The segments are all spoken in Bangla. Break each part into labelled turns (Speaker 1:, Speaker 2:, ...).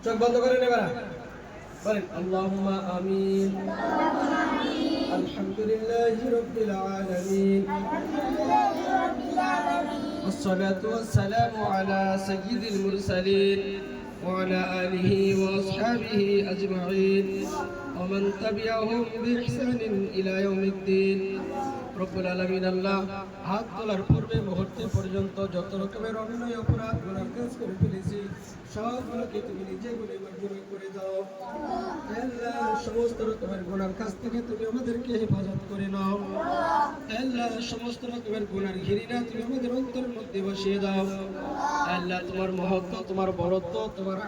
Speaker 1: চোখ বন্ধ করেন এবার বলেন আল্লাহুম্মা আমিন। আলহামদুলিল্লাহি রাব্বিল আলামিন। والصلاة والسلام على سيد المرسلين وعلى آله وأصحابه أجمعين ومن تبعهم بإحسان إلى يوم الدين রব্বুল আলামিন আল্লাহ হাত তোলার পূর্বে মুহূর্তে পর্যন্ত যত রকমের অন্যায় অপরাধ গুনাহ কাজ করে ফেলেছি সবগুলোকে তুমি নিজে গুণে মাফ করে দাও। আল্লাহ সমস্ত রকমের গুনার কাছ থেকে তুমি আমাদেরকে হেফাজত করে নাও। আল্লাহ সমস্ত রকমের গুনার ঘৃণা তুমি আমাদের অন্তরের মধ্যে বসিয়ে দাও। আল্লাহ তোমার মহত্ব, তোমার বড়ত্ব, তোমার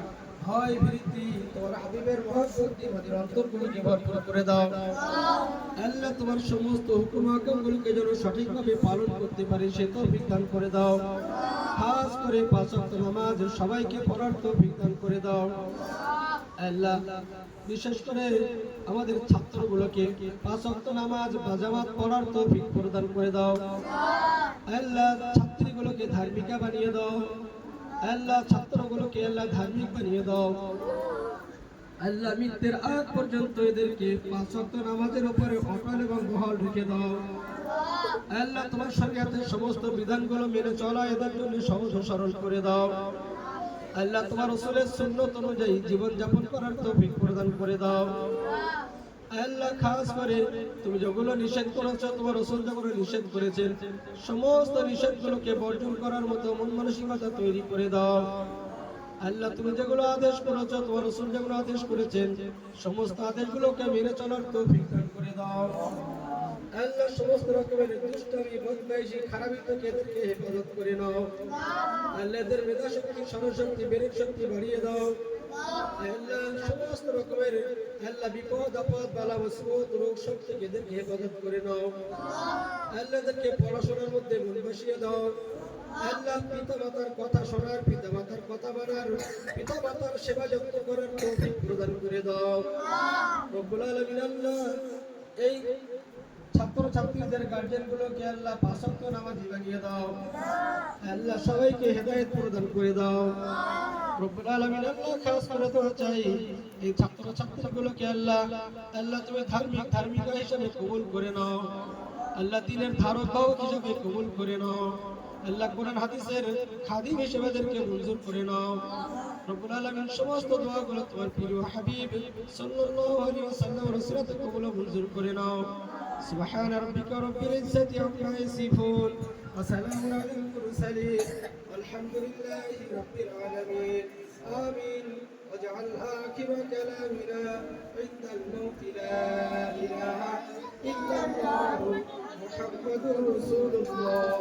Speaker 1: ভয় ভীতি, তোমার হাবিবের মহব্বত দিয়ে আমাদের অন্তরগুলোকে ভরপুর করে দাও। আল্লাহ তোমার সমস্ত হুকুম আহকামগুলোকে যেন সঠিকভাবে পালন করতে পারি সে তৌফিক দান করে দাও। খাস করে পাঁচ ওয়াক্ত নামাজ সবাইকে পড়ার তৌফিক দান করে দাও। আল্লাহ বিশেষ করে আমাদের ছাত্রগুলোকে পাঁচ ওয়াক্ত নামাজ বাজামাত পড়ার তৌফিক প্রদান করে দাও। আল্লাহ ছাত্রীগুলোকে ধার্মিকা বানিয়ে দাও। আল্লাহ ছাত্রগুলোকে আল্লাহ ধার্মিক বানিয়ে দাও। আল্লাহ মৃত্যুর আগ পর্যন্ত এদেরকে পাঁচ ওয়াক্ত নামাজের উপরে অটল এবং বহাল রেখে দাও। আল্লাহ তোমার শরীয়তের সমস্ত বিধানগুলো মেনে চলা এদের জন্য সহজ ও সরল করে দাও। আল্লাহ তোমার রাসূলের সুন্নাত অনুযায়ী জীবন যাপন করার তৌফিক প্রদান করে দাও। আল্লাহ খাস করে তুমি যেগুলো নিষেধ করেছো, তোমার রাসূল যেগুলো নিষেধ করেছেন সমস্ত নিষেধগুলোকে বর্জন করার মতো মন মানসিকতা তৈরি করে দাও। আল্লাহ তুমি যেগুলো আদেশ করেছো, তোমার রাসূল যেগুলো আদেশ করেছেন সমস্ত আদেশগুলোকে মেনে চলার তৌফিক দান করে দাও। আল্লাহ সমস্ত রকমের দুষ্টামি বদমাইশি খারাপি থেকে এদেরকে হেফাজত করে নাও। আল্লাহ এদের মেধা শক্তি, স্মরণশক্তি, বিবেক শক্তি বাড়িয়ে দাও। আল্লাহ সমস্ত রকমের আল্লাহ বিপদ আপদ বালা মুসিবত রোগ সব থেকে এদেরকে হেফাজত করে নাও। আল্লাহ এদেরকে পড়াশোনার মধ্যে মন বসিয়ে দাও। আল্লাহ পিতা মাতার কথা শোনার, পিতা মাতার কথা মানার, পিতা মাতার সেবা যত্ন করার তৌফিক প্রদান করে দাও। রব্বুল আলামিন আল্লাহ এই ছাত্র ছাত্রীদের গার্জিয়ান গুলোকে আল্লাহ পাঁচ ওয়াক্ত নামাজি বানিয়ে দাও। আল্লাহ সবাইকে হেদায়েত প্রদান করে দাও। রব্বুল আলামিন আল্লাহ খাস করে তো চাই এই ছাত্র ছাত্রীগুলোকে আল্লাহ তুমি ধার্মিকা হিসেবে কবুল করে নাও। আল্লাহ দ্বীনের ধারক বাহক হিসেবে কবুল করে নাও। আল্লাহ কোরআন হাদিসের খাদিম হিসেবে এদেরকে মঞ্জুর করে নাও। রব্বুল আলামিন সমস্ত দোয়াগুলো তোমার প্রিয় হাবিব সাল্লাল্লাহু আলাইহি ওয়াসাল্লামের রাসূলতে কবুল ও মঞ্জুর করে নাও। সুবহান রাব্বিকা রাব্বিল ইজ্জাতি আম্মা ইয়াসিফুন ওয়া সালামুন আলাল মুরসালিন ওয়ালহামদুলিল্লাহি রাব্বিল আলামিন। আমিন। ওয়াজআল আখির কালামিনা ইনদাল মাউত লা ইলাহা ইল্লাল্লাহু মুহাম্মাদুর রাসূলুল্লাহ।